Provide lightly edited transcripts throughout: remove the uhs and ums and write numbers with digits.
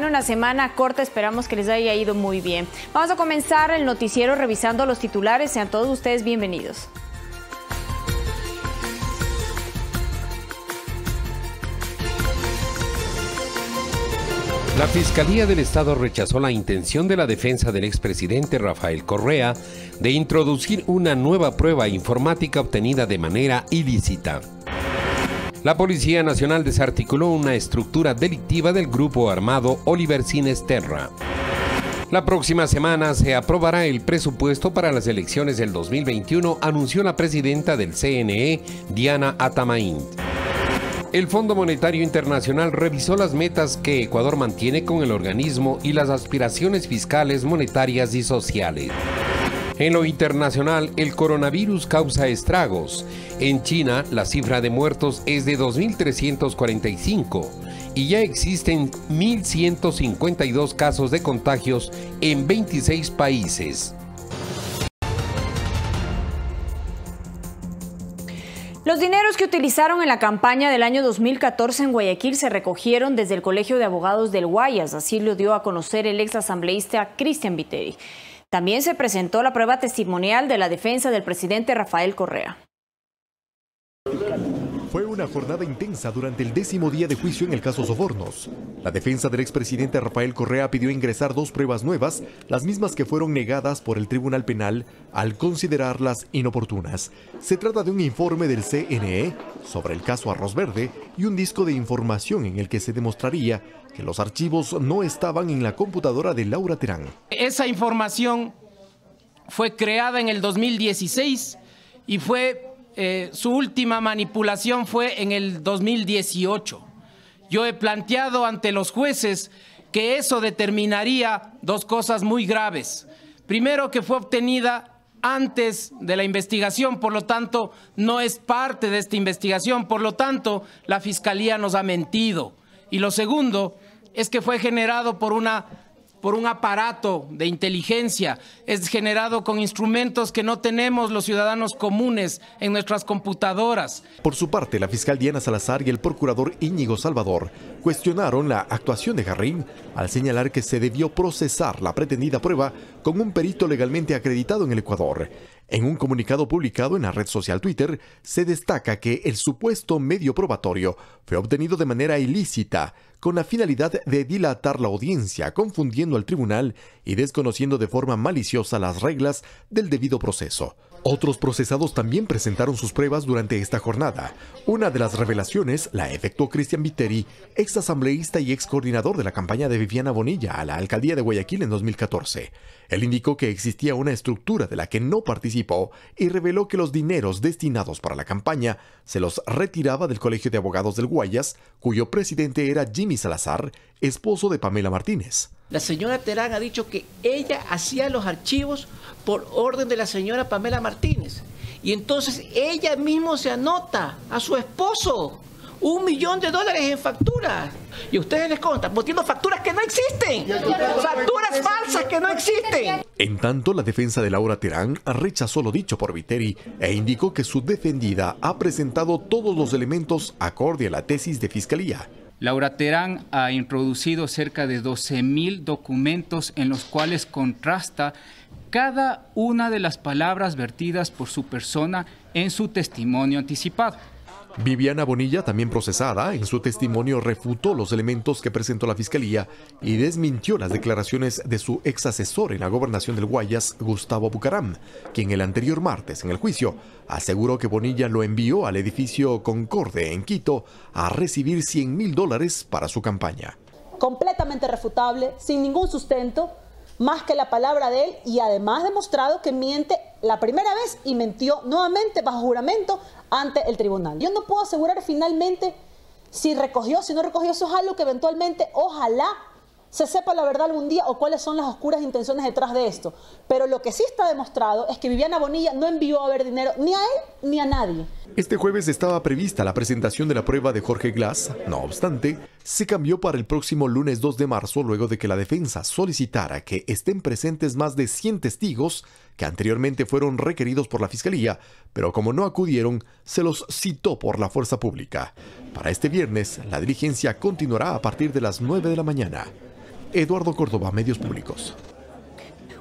Una semana corta, esperamos que les haya ido muy bien. Vamos a comenzar el noticiero revisando los titulares. Sean todos ustedes bienvenidos. La Fiscalía del Estado rechazó la intención de la defensa del expresidente Rafael Correa de introducir una nueva prueba informática obtenida de manera ilícita. La Policía Nacional desarticuló una estructura delictiva del grupo armado Oliver Sinesterra. La próxima semana se aprobará el presupuesto para las elecciones del 2021, anunció la presidenta del CNE, Diana Atamaín. El Fondo Monetario Internacional revisó las metas que Ecuador mantiene con el organismo y las aspiraciones fiscales, monetarias y sociales. En lo internacional, el coronavirus causa estragos. En China, la cifra de muertos es de 2.345 y ya existen 1.152 casos de contagios en 26 países. Los dineros que utilizaron en la campaña del año 2014 en Guayaquil se recogieron desde el Colegio de Abogados del Guayas, así lo dio a conocer el ex asambleísta Cristian Viteri. También se presentó la prueba testimonial de la defensa del presidente Rafael Correa. Fue una jornada intensa durante el 10º día de juicio en el caso Sobornos. La defensa del expresidente Rafael Correa pidió ingresar 2 pruebas nuevas, las mismas que fueron negadas por el Tribunal Penal al considerarlas inoportunas. Se trata de un informe del CNE sobre el caso Arroz Verde y un disco de información en el que se demostraría que los archivos no estaban en la computadora de Laura Terán. Esa información fue creada en el 2016 y su última manipulación fue en el 2018. Yo he planteado ante los jueces que eso determinaría 2 cosas muy graves. Primero, que fue obtenida antes de la investigación, por lo tanto no es parte de esta investigación, por lo tanto la Fiscalía nos ha mentido. Y lo segundo es que fue generado por un aparato de inteligencia, es generado con instrumentos que no tenemos los ciudadanos comunes en nuestras computadoras. Por su parte, la fiscal Diana Salazar y el procurador Íñigo Salvador cuestionaron la actuación de Jarrín al señalar que se debió procesar la pretendida prueba con un perito legalmente acreditado en el Ecuador. En un comunicado publicado en la red social Twitter, se destaca que el supuesto medio probatorio fue obtenido de manera ilícita, con la finalidad de dilatar la audiencia, confundiendo al tribunal y desconociendo de forma maliciosa las reglas del debido proceso. Otros procesados también presentaron sus pruebas durante esta jornada. Una de las revelaciones la efectuó Cristian Viteri, ex asambleísta y ex coordinador de la campaña de Viviana Bonilla a la alcaldía de Guayaquil en 2014. Él indicó que existía una estructura de la que no participó y reveló que los dineros destinados para la campaña se los retiraba del Colegio de Abogados del Guayas, cuyo presidente era Jimmy Salazar, esposo de Pamela Martínez. La señora Terán ha dicho que ella hacía los archivos por orden de la señora Pamela Martínez. Y entonces ella misma se anota a su esposo $1 millón en facturas. Y ustedes les contan, metiendo facturas que no existen. Facturas falsas que no existen. En tanto, la defensa de Laura Terán rechazó lo dicho por Viteri e indicó que su defendida ha presentado todos los elementos acorde a la tesis de fiscalía. Laura Terán ha introducido cerca de 12.000 documentos en los cuales contrasta cada una de las palabras vertidas por su persona en su testimonio anticipado. Viviana Bonilla, también procesada, en su testimonio refutó los elementos que presentó la Fiscalía y desmintió las declaraciones de su ex asesor en la gobernación del Guayas, Gustavo Bucaram, quien el anterior martes en el juicio aseguró que Bonilla lo envió al edificio Concorde en Quito a recibir $100.000 para su campaña. Completamente refutable, sin ningún sustento, más que la palabra de él, y además demostrado que miente la primera vez y mintió nuevamente bajo juramento ante el tribunal. Yo no puedo asegurar finalmente si recogió, si no recogió. Eso es algo que eventualmente, ojalá, se sepa la verdad algún día o cuáles son las oscuras intenciones detrás de esto. Pero lo que sí está demostrado es que Viviana Bonilla no envió a ver dinero ni a él ni a nadie. Este jueves estaba prevista la presentación de la prueba de Jorge Glass. No obstante, se cambió para el próximo lunes 2 de marzo luego de que la defensa solicitara que estén presentes más de 100 testigos que anteriormente fueron requeridos por la Fiscalía, pero como no acudieron, se los citó por la fuerza pública. Para este viernes, la diligencia continuará a partir de las 9 de la mañana. Eduardo Córdoba, Medios Públicos.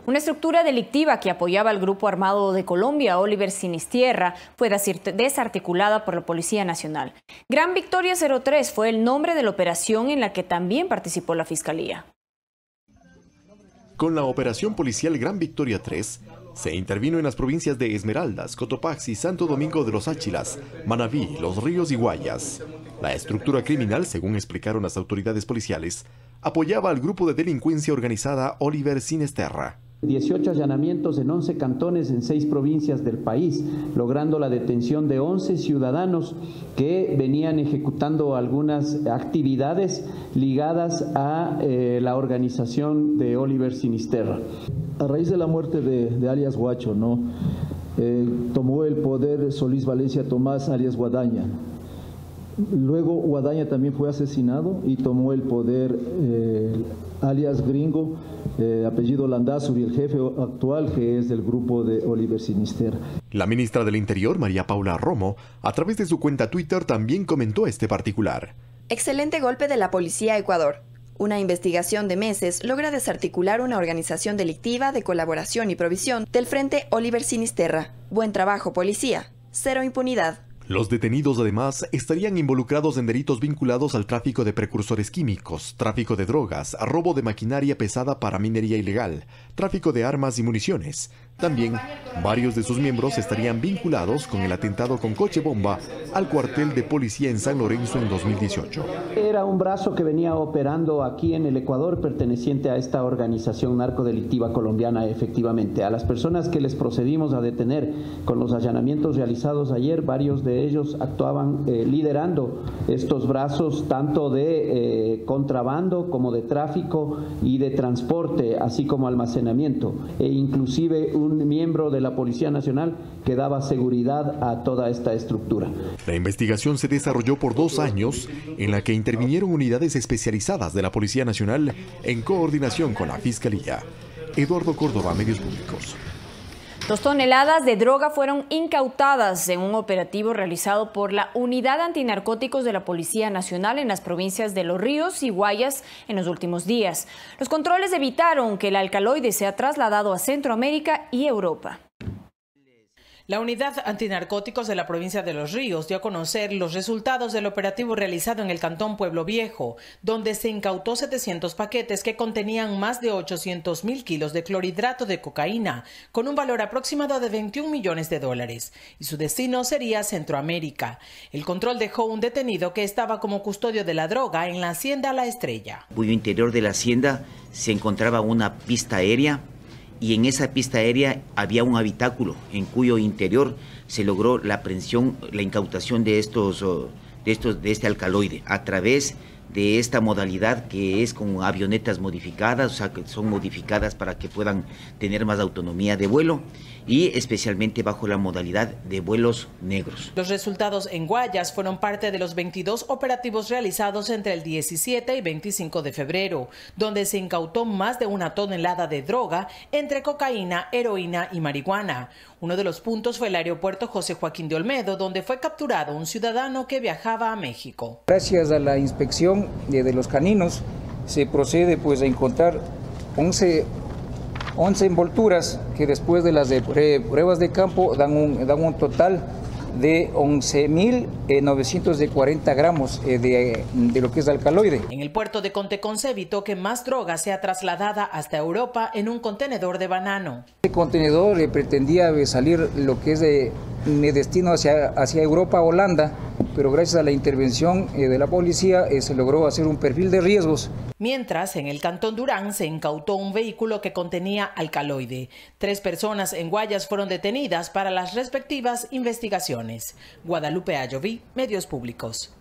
Una estructura delictiva que apoyaba al Grupo Armado de Colombia, Oliver Sinistierra, fue desarticulada por la Policía Nacional. Gran Victoria 03 fue el nombre de la operación en la que también participó la Fiscalía. Con la operación policial Gran Victoria 3, se intervino en las provincias de Esmeraldas, Cotopaxi, Santo Domingo de los Áchilas, Manabí, Los Ríos y Guayas. La estructura criminal, según explicaron las autoridades policiales, apoyaba al grupo de delincuencia organizada Oliver Sinistierra. 18 allanamientos en 11 cantones en 6 provincias del país, logrando la detención de 11 ciudadanos que venían ejecutando algunas actividades ligadas a la organización de Oliver Sinistierra. A raíz de la muerte de alias Guacho, tomó el poder Solís Valencia Tomás alias Guadaña. Luego Guadaña también fue asesinado y tomó el poder alias Gringo, apellido Landazuri, el jefe actual que es del grupo de Oliver Sinistierra. La ministra del Interior, María Paula Romo, a través de su cuenta Twitter también comentó este particular. Excelente golpe de la Policía Ecuador. Una investigación de meses logra desarticular una organización delictiva de colaboración y provisión del Frente Oliver Sinistierra. Buen trabajo, policía. Cero impunidad. Los detenidos además estarían involucrados en delitos vinculados al tráfico de precursores químicos, tráfico de drogas, robo de maquinaria pesada para minería ilegal, tráfico de armas y municiones. También, varios de sus miembros estarían vinculados con el atentado con coche bomba al cuartel de policía en San Lorenzo en 2018. Era un brazo que venía operando aquí en el Ecuador perteneciente a esta organización narcodelictiva colombiana, efectivamente. A las personas que les procedimos a detener con los allanamientos realizados ayer, varios de ellos actuaban liderando estos brazos tanto de contrabando como de tráfico y de transporte, así como almacenamiento, e inclusive un miembro de la Policía Nacional que daba seguridad a toda esta estructura. La investigación se desarrolló por 2 años, en la que intervinieron unidades especializadas de la Policía Nacional en coordinación con la Fiscalía. Eduardo Córdoba, Medios Públicos. 2 toneladas de droga fueron incautadas en un operativo realizado por la Unidad Antinarcóticos de la Policía Nacional en las provincias de Los Ríos y Guayas en los últimos días. Los controles evitaron que el alcaloide sea trasladado a Centroamérica y Europa. La Unidad Antinarcóticos de la provincia de Los Ríos dio a conocer los resultados del operativo realizado en el cantón Pueblo Viejo, donde se incautó 700 paquetes que contenían más de 800.000 kilos de clorhidrato de cocaína, con un valor aproximado de 21 millones de dólares, y su destino sería Centroamérica. El control dejó un detenido que estaba como custodio de la droga en la hacienda La Estrella. En el interior de la hacienda se encontraba una pista aérea, y en esa pista aérea había un habitáculo en cuyo interior se logró la aprehensión, la incautación de este alcaloide a través de esta modalidad que es con avionetas modificadas, o sea que son modificadas para que puedan tener más autonomía de vuelo y especialmente bajo la modalidad de vuelos negros. Los resultados en Guayas fueron parte de los 22 operativos realizados entre el 17 y 25 de febrero, donde se incautó más de 1 tonelada de droga entre cocaína, heroína y marihuana. Uno de los puntos fue el aeropuerto José Joaquín de Olmedo, donde fue capturado un ciudadano que viajaba a México. Gracias a la inspección de los caninos se procede a encontrar 11 envolturas que después de las pruebas de campo dan un total de 11.940 gramos de lo que es alcaloide. En el puerto de Contecón se evitó que más droga sea trasladada hasta Europa en un contenedor de banano. Este contenedor pretendía salir lo que es de destino hacia Europa, Holanda, pero gracias a la intervención de la policía se logró hacer un perfil de riesgos. Mientras, en el cantón Durán se incautó un vehículo que contenía alcaloide. 3 personas en Guayas fueron detenidas para las respectivas investigaciones. Guadalupe Ayoví, Medios Públicos.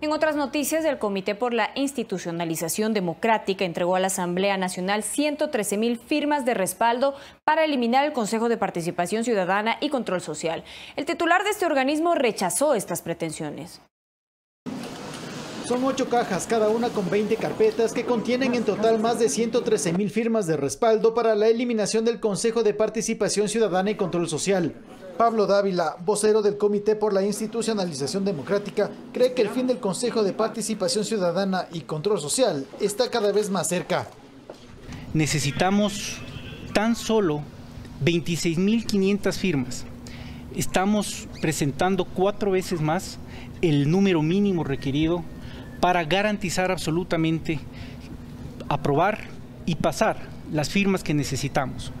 En otras noticias, el Comité por la Institucionalización Democrática entregó a la Asamblea Nacional 113.000 firmas de respaldo para eliminar el Consejo de Participación Ciudadana y Control Social. El titular de este organismo rechazó estas pretensiones. Son 8 cajas, cada una con 20 carpetas que contienen en total más de 113.000 firmas de respaldo para la eliminación del Consejo de Participación Ciudadana y Control Social. Pablo Dávila, vocero del Comité por la Institucionalización Democrática, cree que el fin del Consejo de Participación Ciudadana y Control Social está cada vez más cerca. Necesitamos tan solo 26.500 firmas. Estamos presentando 4 veces más el número mínimo requerido para garantizar absolutamente aprobar y pasar las firmas que necesitamos.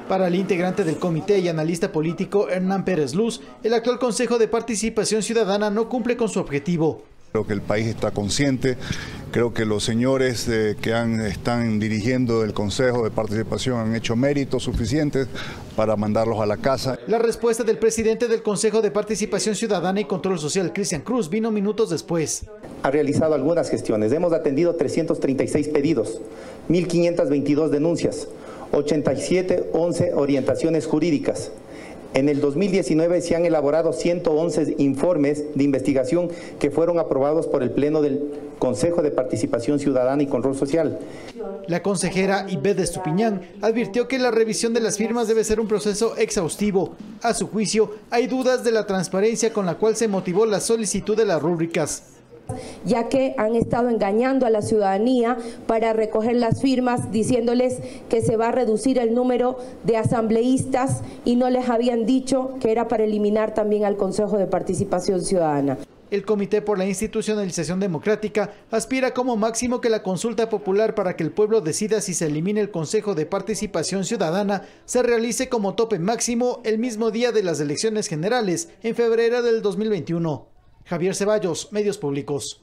Para el integrante del comité y analista político Hernán Pérez Luz, el actual Consejo de Participación Ciudadana no cumple con su objetivo. Creo que el país está consciente, creo que los señores que están dirigiendo el Consejo de Participación han hecho méritos suficientes para mandarlos a la casa. La respuesta del presidente del Consejo de Participación Ciudadana y Control Social, Cristian Cruz, vino minutos después. Ha realizado algunas gestiones, hemos atendido 336 pedidos, 1.522 denuncias, 11 orientaciones jurídicas. En el 2019 se han elaborado 111 informes de investigación que fueron aprobados por el Pleno del Consejo de Participación Ciudadana y Control Social. La consejera Ivette Estupiñán advirtió que la revisión de las firmas debe ser un proceso exhaustivo. A su juicio, hay dudas de la transparencia con la cual se motivó la solicitud de las rúbricas, ya que han estado engañando a la ciudadanía para recoger las firmas, diciéndoles que se va a reducir el número de asambleístas y no les habían dicho que era para eliminar también al Consejo de Participación Ciudadana. El Comité por la Institucionalización Democrática aspira como máximo que la consulta popular para que el pueblo decida si se elimine el Consejo de Participación Ciudadana se realice como tope máximo el mismo día de las elecciones generales, en febrero del 2021. Javier Ceballos, Medios Públicos.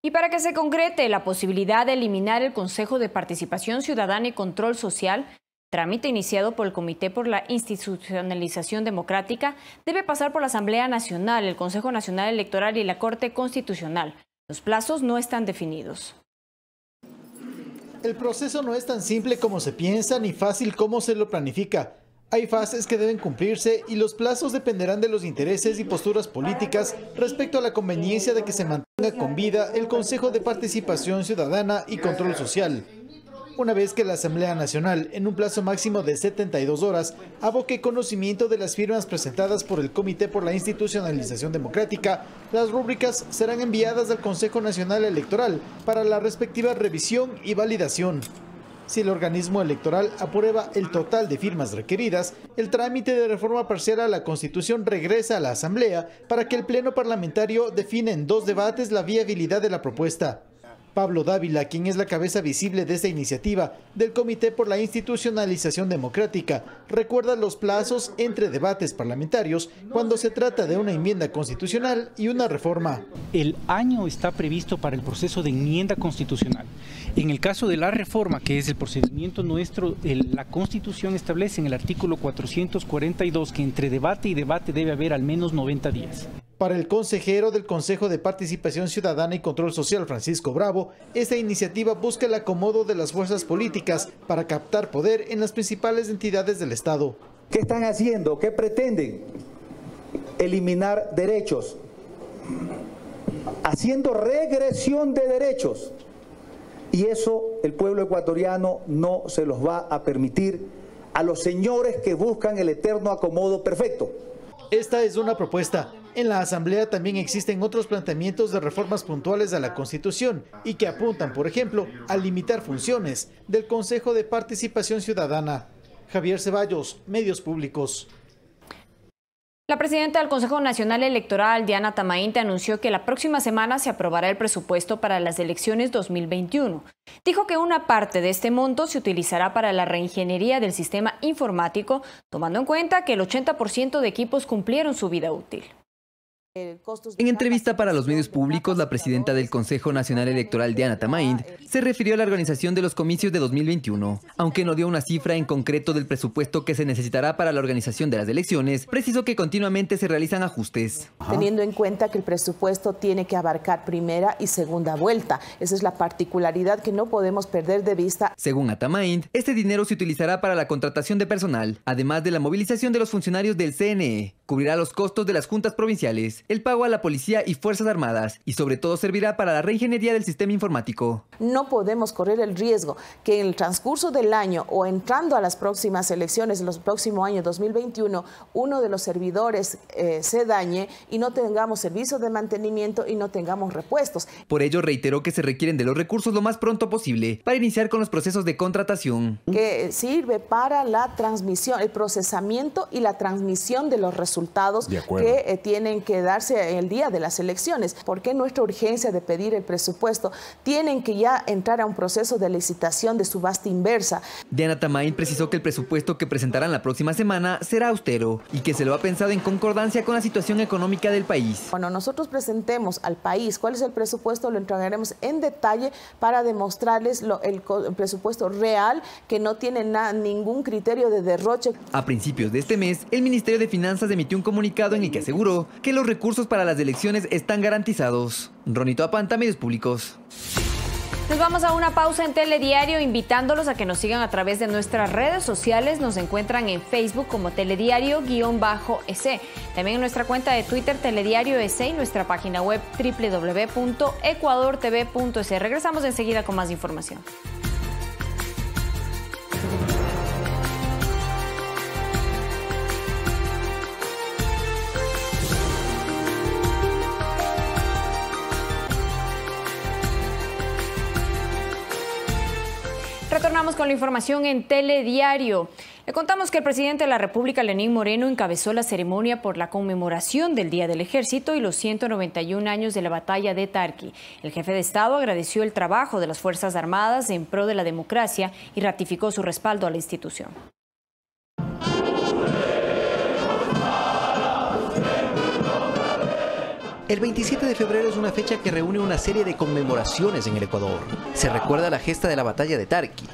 Y para que se concrete la posibilidad de eliminar el Consejo de Participación Ciudadana y Control Social, trámite iniciado por el Comité por la Institucionalización Democrática, debe pasar por la Asamblea Nacional, el Consejo Nacional Electoral y la Corte Constitucional. Los plazos no están definidos. El proceso no es tan simple como se piensa ni fácil como se lo planifica. Hay fases que deben cumplirse y los plazos dependerán de los intereses y posturas políticas respecto a la conveniencia de que se mantenga con vida el Consejo de Participación Ciudadana y Control Social. Una vez que la Asamblea Nacional, en un plazo máximo de 72 horas, aboque conocimiento de las firmas presentadas por el Comité por la Institucionalización Democrática, las rúbricas serán enviadas al Consejo Nacional Electoral para la respectiva revisión y validación. Si el organismo electoral aprueba el total de firmas requeridas, el trámite de reforma parcial a la Constitución regresa a la Asamblea para que el Pleno Parlamentario define en 2 debates la viabilidad de la propuesta. Pablo Dávila, quien es la cabeza visible de esta iniciativa del Comité por la Institucionalización Democrática, recuerda los plazos entre debates parlamentarios cuando se trata de una enmienda constitucional y una reforma. El año está previsto para el proceso de enmienda constitucional. En el caso de la reforma, que es el procedimiento nuestro, la Constitución establece en el artículo 442 que entre debate y debate debe haber al menos 90 días. Para el consejero del Consejo de Participación Ciudadana y Control Social, Francisco Bravo, esta iniciativa busca el acomodo de las fuerzas políticas para captar poder en las principales entidades del Estado. ¿Qué están haciendo? ¿Qué pretenden? Eliminar derechos, haciendo regresión de derechos. Y eso el pueblo ecuatoriano no se los va a permitir a los señores que buscan el eterno acomodo perfecto. Esta es una propuesta. En la Asamblea también existen otros planteamientos de reformas puntuales a la Constitución y que apuntan, por ejemplo, a limitar funciones del Consejo de Participación Ciudadana. Javier Ceballos, Medios Públicos. La presidenta del Consejo Nacional Electoral, Diana Tamainte, anunció que la próxima semana se aprobará el presupuesto para las elecciones 2021. Dijo que una parte de este monto se utilizará para la reingeniería del sistema informático, tomando en cuenta que el 80% de equipos cumplieron su vida útil. En entrevista para los medios públicos, la presidenta del Consejo Nacional Electoral, Diana Tamainte, se refirió a la organización de los comicios de 2021. Aunque no dio una cifra en concreto del presupuesto que se necesitará para la organización de las elecciones, precisó que continuamente se realizan ajustes. Teniendo en cuenta que el presupuesto tiene que abarcar primera y segunda vuelta. Esa es la particularidad que no podemos perder de vista. Según Tamainte, este dinero se utilizará para la contratación de personal, además de la movilización de los funcionarios del CNE. Cubrirá los costos de las juntas provinciales el pago a la policía y Fuerzas Armadas, y sobre todo servirá para la reingeniería del sistema informático. No podemos correr el riesgo que en el transcurso del año o entrando a las próximas elecciones, los próximos años 2021, uno de los servidores se dañe y no tengamos servicios de mantenimiento y no tengamos repuestos. Por ello reiteró que se requieren de los recursos lo más pronto posible para iniciar con los procesos de contratación. Que sirve para la transmisión, el procesamiento y la transmisión de los resultados que tienen que darse el día de las elecciones. ¿Por qué nuestra urgencia de pedir el presupuesto? Tienen que ya entrar a un proceso de licitación de subasta inversa. Diana Tamain precisó que el presupuesto que presentarán la próxima semana será austero y que se lo ha pensado en concordancia con la situación económica del país. Cuando nosotros presentemos al país cuál es el presupuesto, lo entregaremos en detalle para demostrarles el presupuesto real, que no tiene ningún criterio de derroche. A principios de este mes, el Ministerio de Finanzas emitió un comunicado en el que aseguró que los recursos para las elecciones están garantizados. Ronito Apanta, Medios Públicos. Nos vamos a una pausa en Telediario, invitándolos a que nos sigan a través de nuestras redes sociales. Nos encuentran en Facebook como Telediario-EC. También en nuestra cuenta de Twitter, Telediario EC, y nuestra página web www.ecuadortv.es. Regresamos enseguida con más información. Retornamos con la información en Telediario. Le contamos que el presidente de la República, Lenín Moreno, encabezó la ceremonia por la conmemoración del Día del Ejército y los 191 años de la batalla de Tarqui. El jefe de Estado agradeció el trabajo de las Fuerzas Armadas en pro de la democracia y ratificó su respaldo a la institución. El 27 de febrero es una fecha que reúne una serie de conmemoraciones en el Ecuador. Se recuerda la gesta de la batalla de Tarqui,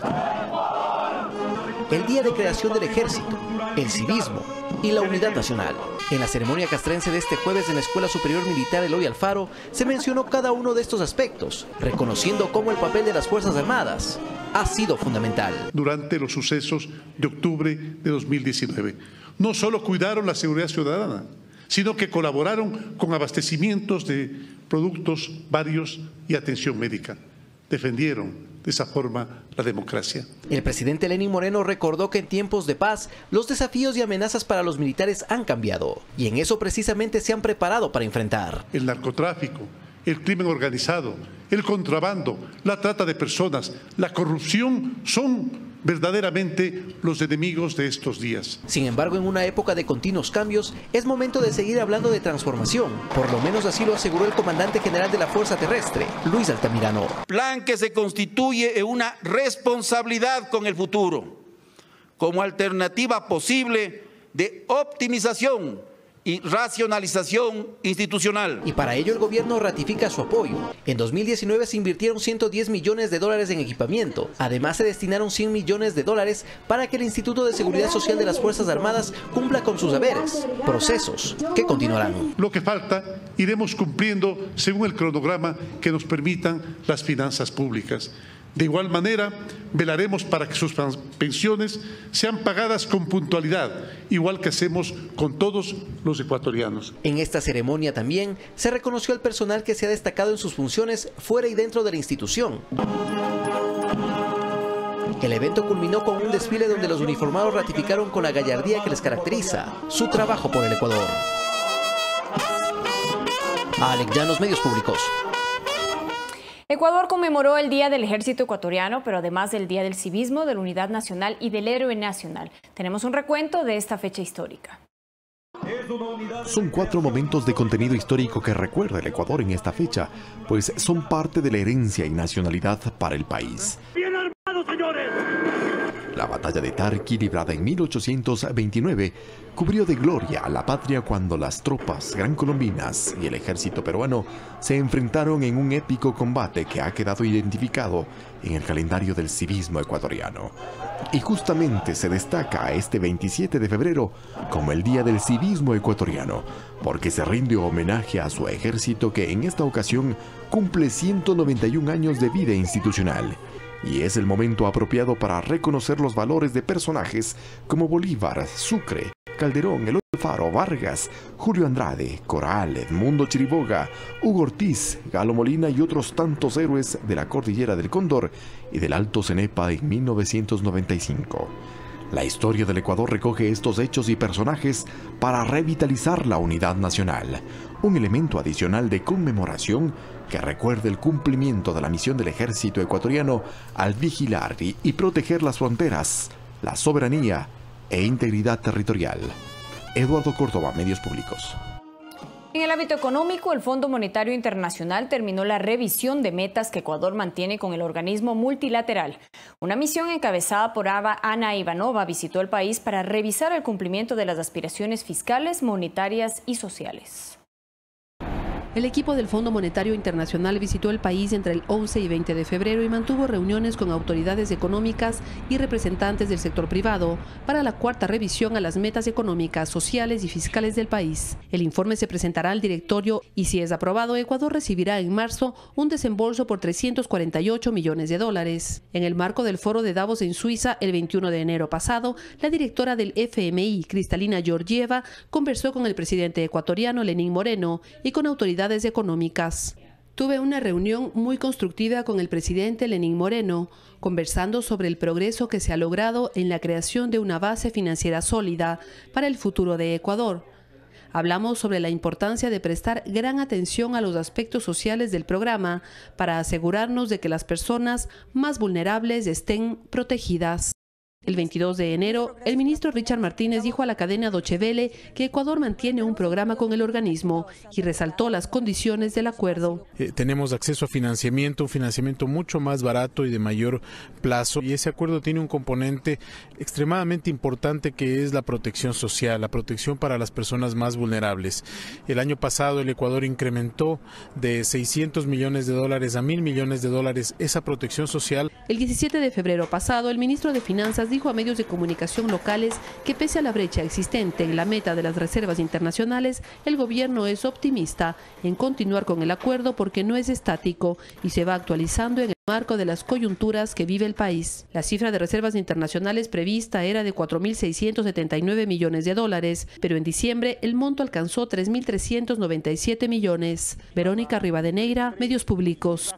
el día de creación del ejército, el civismo y la unidad nacional. En la ceremonia castrense de este jueves en la Escuela Superior Militar Eloy Alfaro se mencionó cada uno de estos aspectos, reconociendo cómo el papel de las Fuerzas Armadas ha sido fundamental. Durante los sucesos de octubre de 2019, no solo cuidaron la seguridad ciudadana, sino que colaboraron con abastecimientos de productos varios y atención médica. Defendieron de esa forma la democracia. El presidente Lenín Moreno recordó que en tiempos de paz los desafíos y amenazas para los militares han cambiado y en eso precisamente se han preparado para enfrentar. El narcotráfico, el crimen organizado, el contrabando, la trata de personas, la corrupción son verdaderamente los enemigos de estos días. Sin embargo, en una época de continuos cambios, es momento de seguir hablando de transformación. Por lo menos así lo aseguró el comandante general de la Fuerza Terrestre, Luis Altamirano. Plan que se constituye en una responsabilidad con el futuro, como alternativa posible de optimización y racionalización institucional. Y para ello el gobierno ratifica su apoyo. En 2019 se invirtieron $110 millones en equipamiento. Además se destinaron $100 millones para que el Instituto de Seguridad Social de las Fuerzas Armadas cumpla con sus deberes, procesos que continuarán. Lo que falta iremos cumpliendo según el cronograma que nos permitan las finanzas públicas. De igual manera, velaremos para que sus pensiones sean pagadas con puntualidad, igual que hacemos con todos los ecuatorianos. En esta ceremonia también se reconoció al personal que se ha destacado en sus funciones fuera y dentro de la institución. El evento culminó con un desfile donde los uniformados ratificaron con la gallardía que les caracteriza su trabajo por el Ecuador. Alex Llanos, Medios Públicos. Ecuador conmemoró el Día del Ejército Ecuatoriano, pero además del Día del Civismo, de la Unidad Nacional y del Héroe Nacional. Tenemos un recuento de esta fecha histórica. Son 4 momentos de contenido histórico que recuerda el Ecuador en esta fecha, pues son parte de la herencia y nacionalidad para el país. ¡Bien armados, señores! La batalla de Tarqui, librada en 1829, cubrió de gloria a la patria cuando las tropas grancolombinas y el ejército peruano se enfrentaron en un épico combate que ha quedado identificado en el calendario del civismo ecuatoriano. Y justamente se destaca a este 27 de febrero como el Día del Civismo Ecuatoriano, porque se rinde homenaje a su ejército que en esta ocasión cumple 191 años de vida institucional. Y es el momento apropiado para reconocer los valores de personajes como Bolívar, Sucre, Calderón, Eloy Alfaro, Vargas, Julio Andrade, Coral, Edmundo Chiriboga, Hugo Ortiz, Galo Molina y otros tantos héroes de la Cordillera del Cóndor y del Alto Cenepa en 1995. La historia del Ecuador recoge estos hechos y personajes para revitalizar la unidad nacional, un elemento adicional de conmemoración que recuerda el cumplimiento de la misión del ejército ecuatoriano al vigilar y proteger las fronteras, la soberanía e integridad territorial. Eduardo Córdoba, Medios Públicos. En el ámbito económico, el Fondo Monetario Internacional terminó la revisión de metas que Ecuador mantiene con el organismo multilateral. Una misión encabezada por Ana Ivanova visitó el país para revisar el cumplimiento de las aspiraciones fiscales, monetarias y sociales. El equipo del Fondo Monetario Internacional visitó el país entre el 11 y 20 de febrero y mantuvo reuniones con autoridades económicas y representantes del sector privado para la cuarta revisión a las metas económicas, sociales y fiscales del país. El informe se presentará al directorio y, si es aprobado, Ecuador recibirá en marzo un desembolso por $348 millones. En el marco del foro de Davos en Suiza el 21 de enero pasado, la directora del FMI, Cristalina Georgieva, conversó con el presidente ecuatoriano Lenín Moreno y con autoridades económicas. Tuve una reunión muy constructiva con el presidente Lenín Moreno, conversando sobre el progreso que se ha logrado en la creación de una base financiera sólida para el futuro de Ecuador. Hablamos sobre la importancia de prestar gran atención a los aspectos sociales del programa para asegurarnos de que las personas más vulnerables estén protegidas. El 22 de enero, el ministro Richard Martínez dijo a la cadena Deutsche Welle que Ecuador mantiene un programa con el organismo y resaltó las condiciones del acuerdo. Tenemos acceso a financiamiento, un financiamiento mucho más barato y de mayor plazo, y ese acuerdo tiene un componente extremadamente importante que es la protección social, la protección para las personas más vulnerables. El año pasado el Ecuador incrementó de $600 millones a $1.000 millones esa protección social. El 17 de febrero pasado, el ministro de Finanzas dijo a medios de comunicación locales que pese a la brecha existente en la meta de las reservas internacionales, el gobierno es optimista en continuar con el acuerdo porque no es estático y se va actualizando en el marco de las coyunturas que vive el país. La cifra de reservas internacionales prevista era de $4.679 millones, pero en diciembre el monto alcanzó $3.397 millones. Verónica Rivadeneira, Medios Públicos.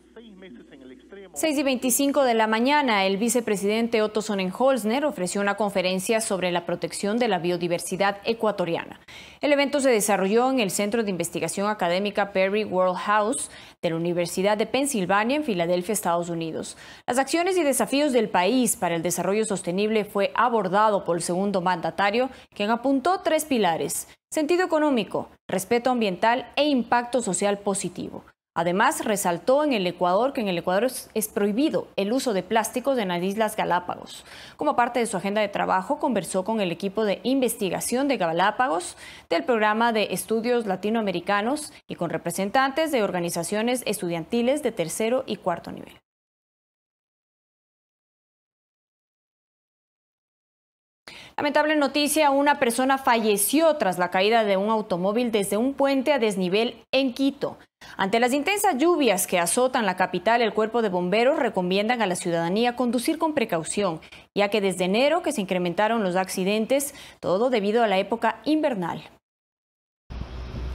6:25 de la mañana, el vicepresidente Otto Sonnenholzner ofreció una conferencia sobre la protección de la biodiversidad ecuatoriana. El evento se desarrolló en el Centro de Investigación Académica Perry World House de la Universidad de Pensilvania en Filadelfia, Estados Unidos. Las acciones y desafíos del país para el desarrollo sostenible fue abordado por el segundo mandatario, quien apuntó 3 pilares: sentido económico, respeto ambiental e impacto social positivo. Además, resaltó que en el Ecuador es prohibido el uso de plásticos en las Islas Galápagos. Como parte de su agenda de trabajo, conversó con el equipo de investigación de Galápagos del Programa de Estudios Latinoamericanos y con representantes de organizaciones estudiantiles de tercero y cuarto nivel. Lamentable noticia, una persona falleció tras la caída de un automóvil desde un puente a desnivel en Quito. Ante las intensas lluvias que azotan la capital, el Cuerpo de Bomberos recomiendan a la ciudadanía conducir con precaución, ya que desde enero que se incrementaron los accidentes, todo debido a la época invernal.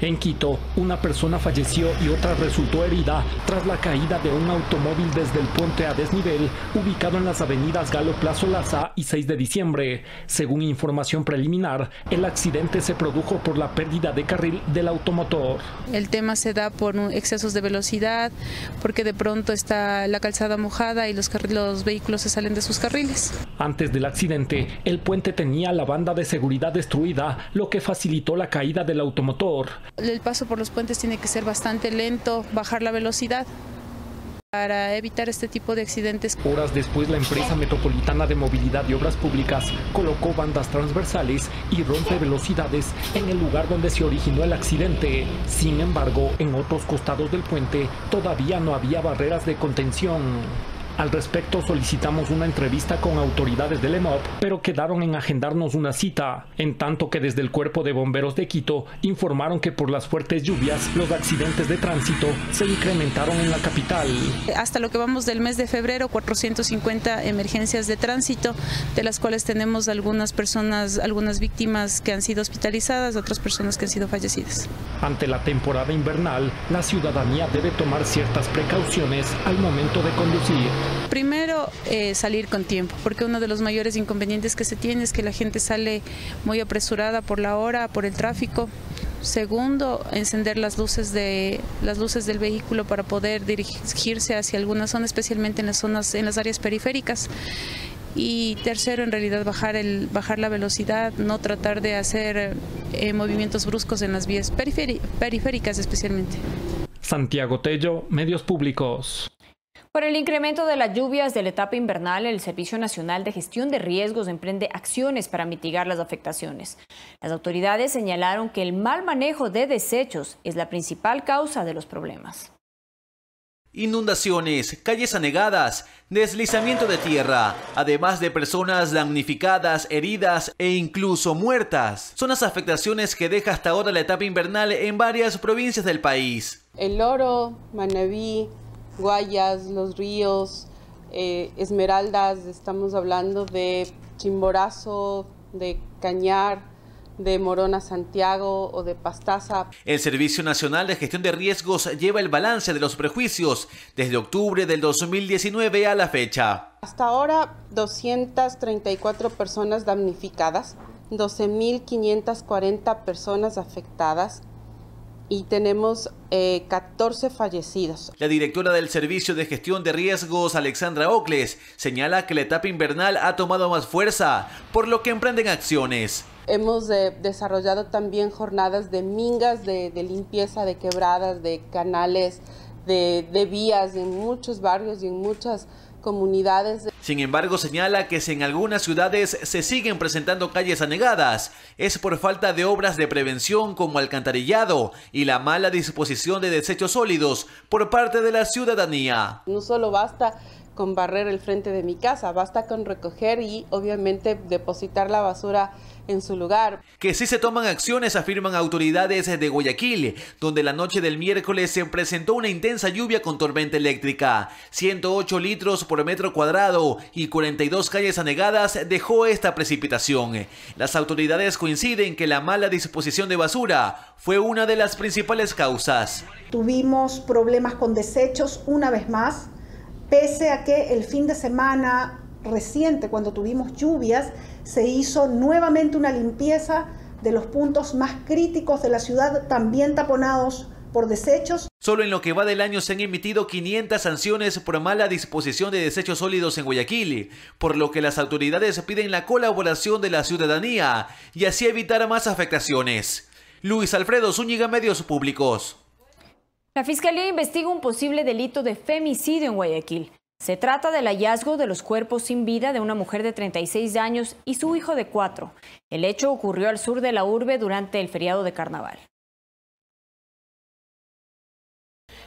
En Quito, una persona falleció y otra resultó herida tras la caída de un automóvil desde el puente a desnivel ubicado en las avenidas Galo Plazo Laza y 6 de diciembre. Según información preliminar, el accidente se produjo por la pérdida de carril del automotor. El tema se da por excesos de velocidad, porque de pronto está la calzada mojada y los vehículos se salen de sus carriles. Antes del accidente, el puente tenía la banda de seguridad destruida, lo que facilitó la caída del automotor. El paso por los puentes tiene que ser bastante lento, bajar la velocidad para evitar este tipo de accidentes. Horas después, la empresa metropolitana de movilidad y obras públicas colocó bandas transversales y rompevelocidades en el lugar donde se originó el accidente. Sin embargo, en otros costados del puente todavía no había barreras de contención. Al respecto solicitamos una entrevista con autoridades del EMOP, pero quedaron en agendarnos una cita, en tanto que desde el Cuerpo de Bomberos de Quito informaron que por las fuertes lluvias los accidentes de tránsito se incrementaron en la capital. Hasta lo que vamos del mes de febrero, 450 emergencias de tránsito, de las cuales tenemos algunas personas, algunas víctimas que han sido hospitalizadas, otras personas que han sido fallecidas. Ante la temporada invernal, la ciudadanía debe tomar ciertas precauciones al momento de conducir. Primero, salir con tiempo, porque uno de los mayores inconvenientes que se tiene es que la gente sale muy apresurada por la hora, por el tráfico. Segundo, encender las luces del vehículo para poder dirigirse hacia alguna zona, especialmente en las áreas periféricas. Y tercero, en realidad bajar la velocidad, no tratar de hacer movimientos bruscos en las vías periféricas especialmente. Santiago Tello, Medios Públicos. Por el incremento de las lluvias de la etapa invernal, el Servicio Nacional de Gestión de Riesgos emprende acciones para mitigar las afectaciones. Las autoridades señalaron que el mal manejo de desechos es la principal causa de los problemas. Inundaciones, calles anegadas, deslizamiento de tierra, además de personas damnificadas, heridas e incluso muertas. Son las afectaciones que deja hasta ahora la etapa invernal en varias provincias del país. El Oro, Manabí, Guayas, Los Ríos, Esmeraldas, estamos hablando de Chimborazo, de Cañar, de Morona Santiago o de Pastaza. El Servicio Nacional de Gestión de Riesgos lleva el balance de los prejuicios desde octubre del 2019 a la fecha. Hasta ahora 234 personas damnificadas, 12.540 personas afectadas y tenemos 14 fallecidos. La directora del Servicio de Gestión de Riesgos, Alexandra Ocles, señala que la etapa invernal ha tomado más fuerza, por lo que emprenden acciones. Hemos desarrollado también jornadas de mingas, de limpieza de quebradas, de canales, de vías en muchos barrios y en muchas comunidades. Sin embargo, señala que si en algunas ciudades se siguen presentando calles anegadas, es por falta de obras de prevención como alcantarillado y la mala disposición de desechos sólidos por parte de la ciudadanía. No solo basta con barrer el frente de mi casa, basta con recoger y obviamente depositar la basura en su lugar. Que sí se toman acciones, afirman autoridades de Guayaquil, donde la noche del miércoles se presentó una intensa lluvia con tormenta eléctrica. 108 litros por metro cuadrado y 42 calles anegadas dejó esta precipitación. Las autoridades coinciden que la mala disposición de basura fue una de las principales causas. Tuvimos problemas con desechos una vez más, pese a que el fin de semana reciente, cuando tuvimos lluvias, se hizo nuevamente una limpieza de los puntos más críticos de la ciudad, también taponados por desechos. Solo en lo que va del año se han emitido 500 sanciones por mala disposición de desechos sólidos en Guayaquil, por lo que las autoridades piden la colaboración de la ciudadanía y así evitar más afectaciones. Luis Alfredo Zúñiga, Medios Públicos. La Fiscalía investiga un posible delito de femicidio en Guayaquil. Se trata del hallazgo de los cuerpos sin vida de una mujer de 36 años y su hijo de 4. El hecho ocurrió al sur de la urbe durante el feriado de Carnaval.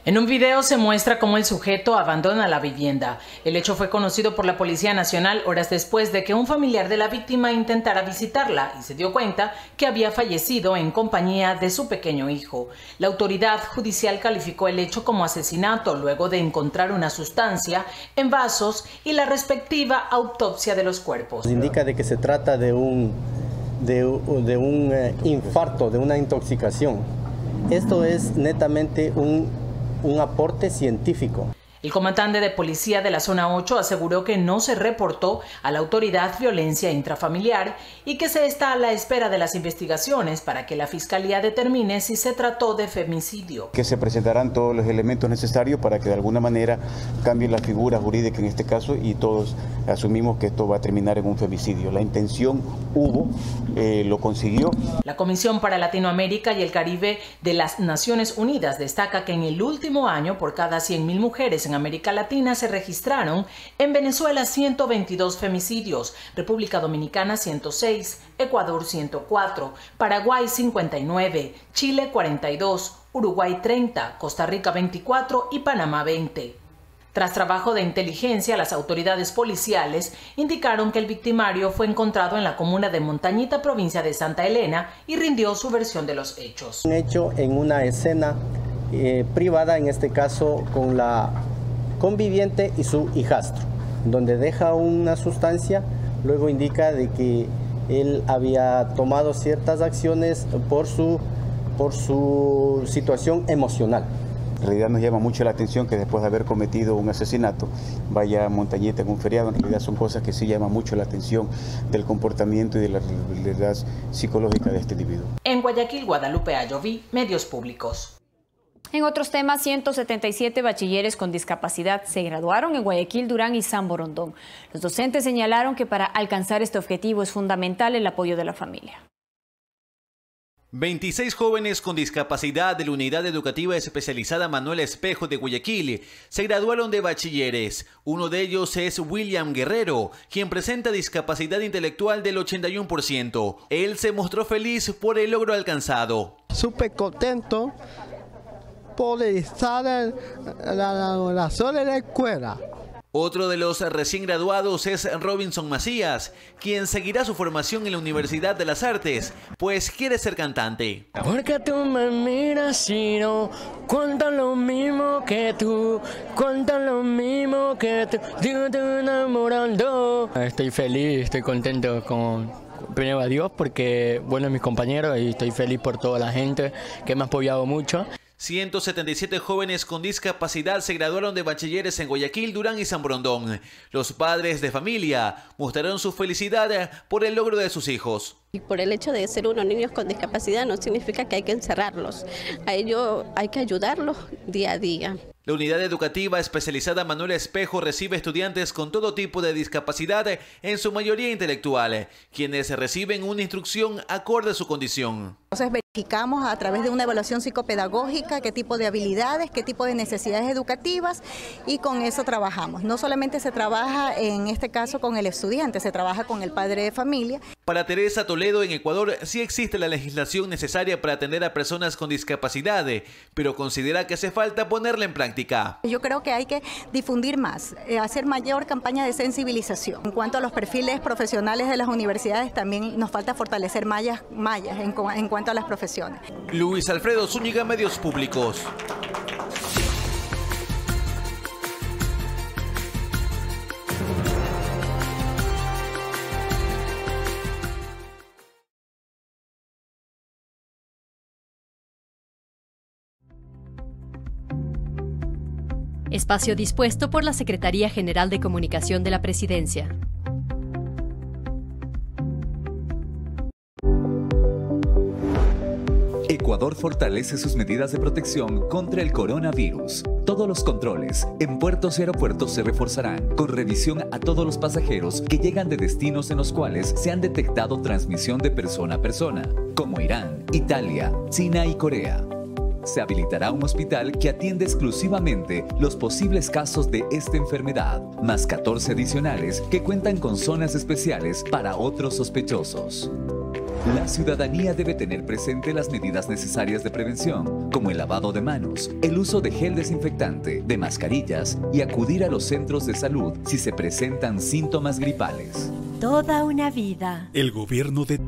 En un video se muestra cómo el sujeto abandona la vivienda. El hecho fue conocido por la Policía Nacional horas después de que un familiar de la víctima intentara visitarla y se dio cuenta que había fallecido en compañía de su pequeño hijo. La autoridad judicial calificó el hecho como asesinato luego de encontrar una sustancia en vasos y la respectiva autopsia de los cuerpos. Indica de que se trata de un infarto, de una intoxicación. Esto es netamente un aporte científico. El comandante de policía de la zona 8 aseguró que no se reportó a la autoridad violencia intrafamiliar y que se está a la espera de las investigaciones para que la fiscalía determine si se trató de femicidio. Que se presentarán todos los elementos necesarios para que de alguna manera cambie la figura jurídica en este caso y todos asumimos que esto va a terminar en un femicidio. La intención hubo, lo consiguió. La Comisión para Latinoamérica y el Caribe de las Naciones Unidas destaca que en el último año por cada 100.000 mujeres en América Latina se registraron en Venezuela 122 femicidios, República Dominicana 106, Ecuador 104, Paraguay 59, Chile 42, Uruguay 30, Costa Rica 24 y Panamá 20. Tras trabajo de inteligencia, las autoridades policiales indicaron que el victimario fue encontrado en la comuna de Montañita, provincia de Santa Elena, y rindió su versión de los hechos. Un hecho en una escena privada, en este caso con la conviviente y su hijastro, donde deja una sustancia, luego indica de que él había tomado ciertas acciones por su situación emocional. En realidad nos llama mucho la atención que después de haber cometido un asesinato vaya a Montañita en un feriado. En realidad son cosas que sí llaman mucho la atención del comportamiento y de la realidad psicológica de este individuo. En Guayaquil, Guadalupe Ayoví, Medios Públicos. En otros temas, 177 bachilleres con discapacidad se graduaron en Guayaquil, Durán y San Borondón. Los docentes señalaron que para alcanzar este objetivo es fundamental el apoyo de la familia. 26 jóvenes con discapacidad de la Unidad Educativa Especializada Manuel Espejo de Guayaquil se graduaron de bachilleres. Uno de ellos es William Guerrero, quien presenta discapacidad intelectual del 81%. Él se mostró feliz por el logro alcanzado. Súper contento por estar en la zona de la escuela. Otro de los recién graduados es Robinson Macías, quien seguirá su formación en la Universidad de las Artes, pues quiere ser cantante. Porque tú me miras y no cuentan lo mismo que tú, cuentan lo mismo que tú, yo te enamorando. Estoy feliz, estoy contento primero a Dios porque, bueno, mis compañeros, y estoy feliz por toda la gente que me ha apoyado mucho. 177 jóvenes con discapacidad se graduaron de bachilleres en Guayaquil, Durán y San Borondón. Los padres de familia mostraron su felicidad por el logro de sus hijos. Y por el hecho de ser unos niños con discapacidad no significa que hay que encerrarlos. A ellos hay que ayudarlos día a día. La Unidad Educativa Especializada Manuel Espejo recibe estudiantes con todo tipo de discapacidad, en su mayoría intelectual, quienes reciben una instrucción acorde a su condición. Entonces verificamos a través de una evaluación psicopedagógica qué tipo de habilidades, qué tipo de necesidades educativas, y con eso trabajamos. No solamente se trabaja en este caso con el estudiante, se trabaja con el padre de familia. Para Teresa Toledo, en Ecuador sí existe la legislación necesaria para atender a personas con discapacidad, pero considera que hace falta ponerla en práctica. Yo creo que hay que difundir más, hacer mayor campaña de sensibilización. En cuanto a los perfiles profesionales de las universidades, también nos falta fortalecer mallas en cuanto a las profesiones. Luis Alfredo Zúñiga, Medios Públicos. Espacio dispuesto por la Secretaría General de Comunicación de la Presidencia. Ecuador fortalece sus medidas de protección contra el coronavirus. Todos los controles en puertos y aeropuertos se reforzarán, con revisión a todos los pasajeros que llegan de destinos en los cuales se han detectado transmisión de persona a persona, como Irán, Italia, China y Corea. Se habilitará un hospital que atiende exclusivamente los posibles casos de esta enfermedad, más 14 adicionales que cuentan con zonas especiales para otros sospechosos. La ciudadanía debe tener presente las medidas necesarias de prevención, como el lavado de manos, el uso de gel desinfectante, de mascarillas y acudir a los centros de salud si se presentan síntomas gripales. Toda una vida. El gobierno de...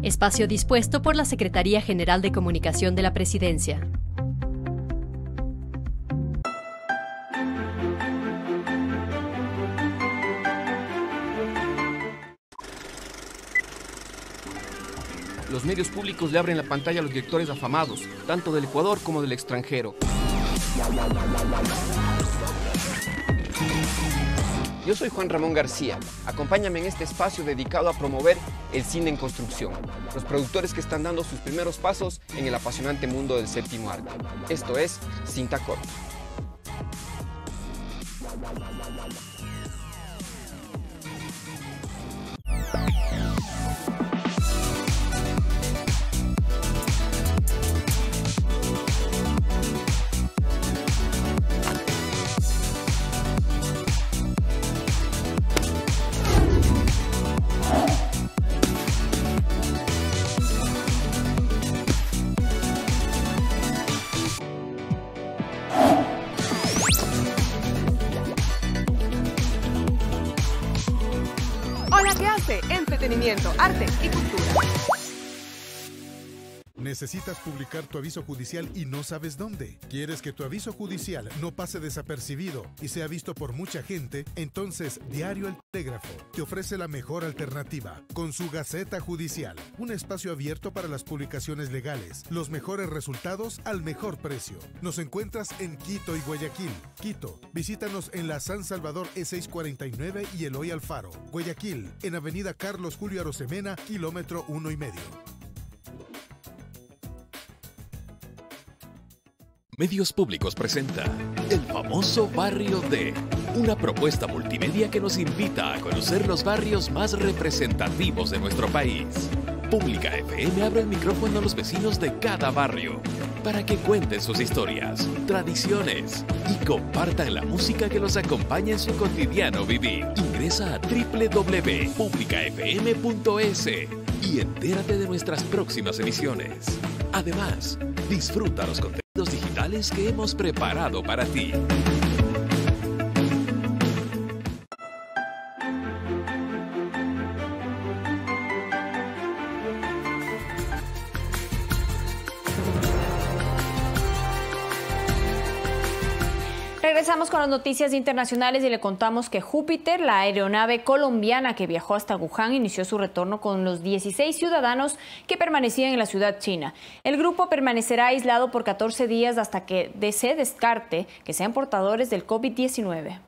Espacio dispuesto por la Secretaría General de Comunicación de la Presidencia. Los medios públicos le abren la pantalla a los directores afamados, tanto del Ecuador como del extranjero. Yo soy Juan Ramón García. Acompáñame en este espacio dedicado a promover el cine en construcción. Los productores que están dando sus primeros pasos en el apasionante mundo del séptimo arte. Esto es Cinta Corta. ABC, entretenimiento, arte y cultura. ¿Necesitas publicar tu aviso judicial y no sabes dónde? ¿Quieres que tu aviso judicial no pase desapercibido y sea visto por mucha gente? Entonces, Diario El Telégrafo te ofrece la mejor alternativa con su Gaceta Judicial, un espacio abierto para las publicaciones legales, los mejores resultados al mejor precio. Nos encuentras en Quito y Guayaquil. Quito, visítanos en la San Salvador E649 y Eloy Alfaro. Guayaquil, en Avenida Carlos Julio Arosemena, kilómetro 1,5. Medios Públicos presenta El famoso Barrio D, una propuesta multimedia que nos invita a conocer los barrios más representativos de nuestro país. Pública FM abre el micrófono a los vecinos de cada barrio para que cuenten sus historias, tradiciones y compartan la música que los acompaña en su cotidiano vivir. Ingresa a www.publicafm.es y entérate de nuestras próximas emisiones. Además, disfruta los contenidos digitales que hemos preparado para ti. Regresamos con las noticias internacionales y le contamos que Júpiter, la aeronave colombiana que viajó hasta Wuhan, inició su retorno con los 16 ciudadanos que permanecían en la ciudad china. El grupo permanecerá aislado por 14 días hasta que se descarte que sean portadores del COVID-19.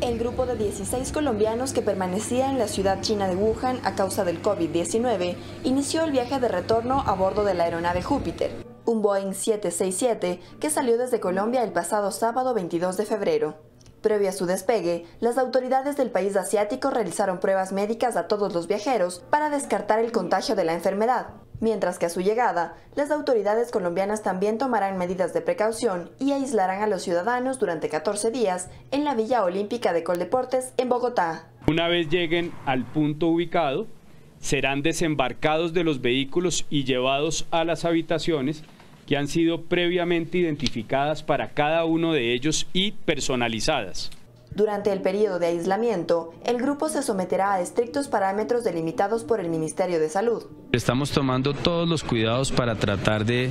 El grupo de 16 colombianos que permanecía en la ciudad china de Wuhan a causa del COVID-19 inició el viaje de retorno a bordo de la aeronave Júpiter, un Boeing 767 que salió desde Colombia el pasado sábado 22 de febrero. Previo a su despegue, las autoridades del país asiático realizaron pruebas médicas a todos los viajeros para descartar el contagio de la enfermedad, mientras que a su llegada, las autoridades colombianas también tomarán medidas de precaución y aislarán a los ciudadanos durante 14 días en la Villa Olímpica de Coldeportes en Bogotá. Una vez lleguen al punto ubicado, serán desembarcados de los vehículos y llevados a las habitaciones que han sido previamente identificadas para cada uno de ellos y personalizadas. Durante el periodo de aislamiento, el grupo se someterá a estrictos parámetros delimitados por el Ministerio de Salud. Estamos tomando todos los cuidados para tratar de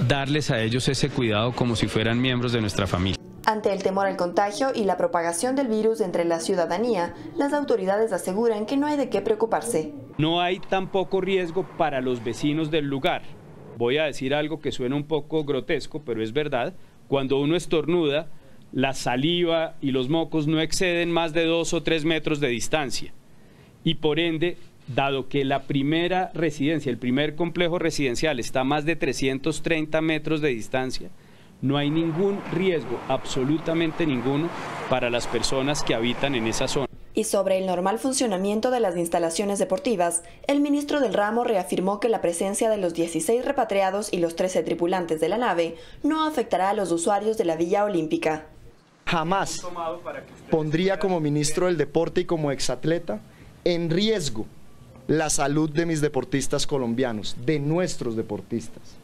darles a ellos ese cuidado como si fueran miembros de nuestra familia. Ante el temor al contagio y la propagación del virus entre la ciudadanía, las autoridades aseguran que no hay de qué preocuparse. No hay tampoco riesgo para los vecinos del lugar. Voy a decir algo que suena un poco grotesco, pero es verdad. Cuando uno estornuda, la saliva y los mocos no exceden más de 2 o 3 metros de distancia. Y por ende, dado que la primera residencia, el primer complejo residencial está a más de 330 metros de distancia, no hay ningún riesgo, absolutamente ninguno, para las personas que habitan en esa zona. Y sobre el normal funcionamiento de las instalaciones deportivas, el ministro del ramo reafirmó que la presencia de los 16 repatriados y los 13 tripulantes de la nave no afectará a los usuarios de la Villa Olímpica. Jamás pondría como ministro del deporte y como exatleta en riesgo la salud de mis deportistas colombianos, de nuestros deportistas.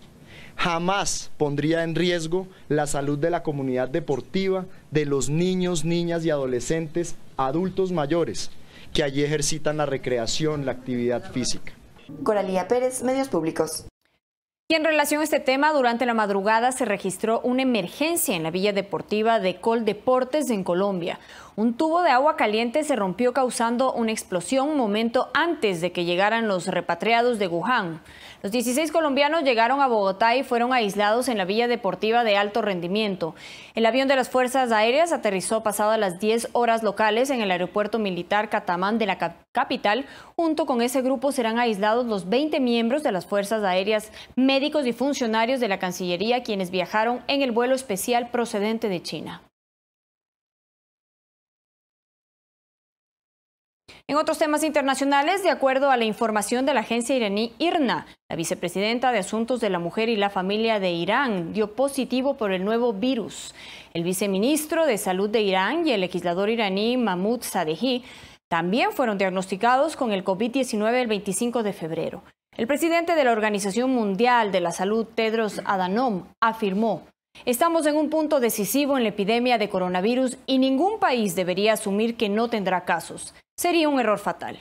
Jamás pondría en riesgo la salud de la comunidad deportiva, de los niños, niñas y adolescentes, adultos mayores, que allí ejercitan la recreación, la actividad física. Coralía Pérez, Medios Públicos. Y en relación a este tema, durante la madrugada se registró una emergencia en la Villa Deportiva de Coldeportes en Colombia. Un tubo de agua caliente se rompió causando una explosión un momento antes de que llegaran los repatriados de Wuhan. Los 16 colombianos llegaron a Bogotá y fueron aislados en la Villa Deportiva de alto rendimiento. El avión de las Fuerzas Aéreas aterrizó pasadas las 10 horas locales en el aeropuerto militar Catamán de la capital. Junto con ese grupo serán aislados los 20 miembros de las Fuerzas Aéreas, médicos y funcionarios de la Cancillería, quienes viajaron en el vuelo especial procedente de China. En otros temas internacionales, de acuerdo a la información de la agencia iraní IRNA, la vicepresidenta de Asuntos de la Mujer y la Familia de Irán dio positivo por el nuevo virus. El viceministro de Salud de Irán y el legislador iraní Mahmoud Sadehi también fueron diagnosticados con el COVID-19 el 25 de febrero. El presidente de la Organización Mundial de la Salud, Tedros Adhanom, afirmó: Estamos en un punto decisivo en la epidemia de coronavirus y ningún país debería asumir que no tendrá casos. Sería un error fatal.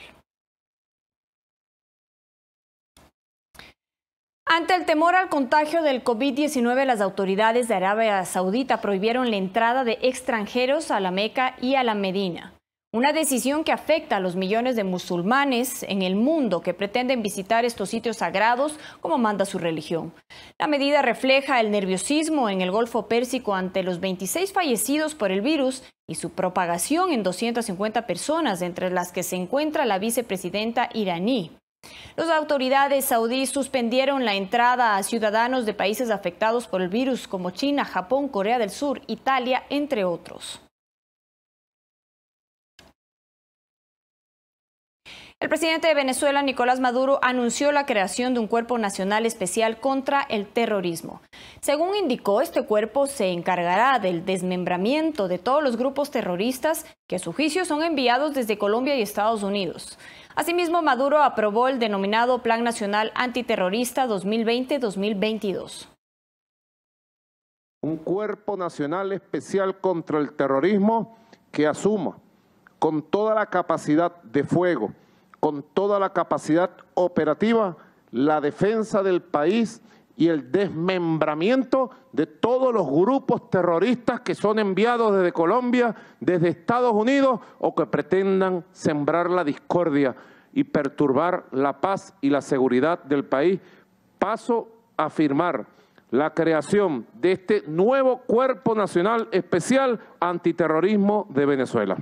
Ante el temor al contagio del COVID-19, las autoridades de Arabia Saudita prohibieron la entrada de extranjeros a la Meca y a la Medina. Una decisión que afecta a los millones de musulmanes en el mundo que pretenden visitar estos sitios sagrados como manda su religión. La medida refleja el nerviosismo en el Golfo Pérsico ante los 26 fallecidos por el virus y su propagación en 250 personas, entre las que se encuentra la vicepresidenta iraní. Las autoridades saudíes suspendieron la entrada a ciudadanos de países afectados por el virus como China, Japón, Corea del Sur, Italia, entre otros. El presidente de Venezuela, Nicolás Maduro, anunció la creación de un cuerpo nacional especial contra el terrorismo. Según indicó, este cuerpo se encargará del desmembramiento de todos los grupos terroristas que a su juicio son enviados desde Colombia y Estados Unidos. Asimismo, Maduro aprobó el denominado Plan Nacional Antiterrorista 2020-2022. Un cuerpo nacional especial contra el terrorismo que asuma con toda la capacidad de fuego, con toda la capacidad operativa, la defensa del país y el desmembramiento de todos los grupos terroristas que son enviados desde Colombia, desde Estados Unidos, o que pretendan sembrar la discordia y perturbar la paz y la seguridad del país. Paso a firmar la creación de este nuevo Cuerpo Nacional Especial Antiterrorismo de Venezuela.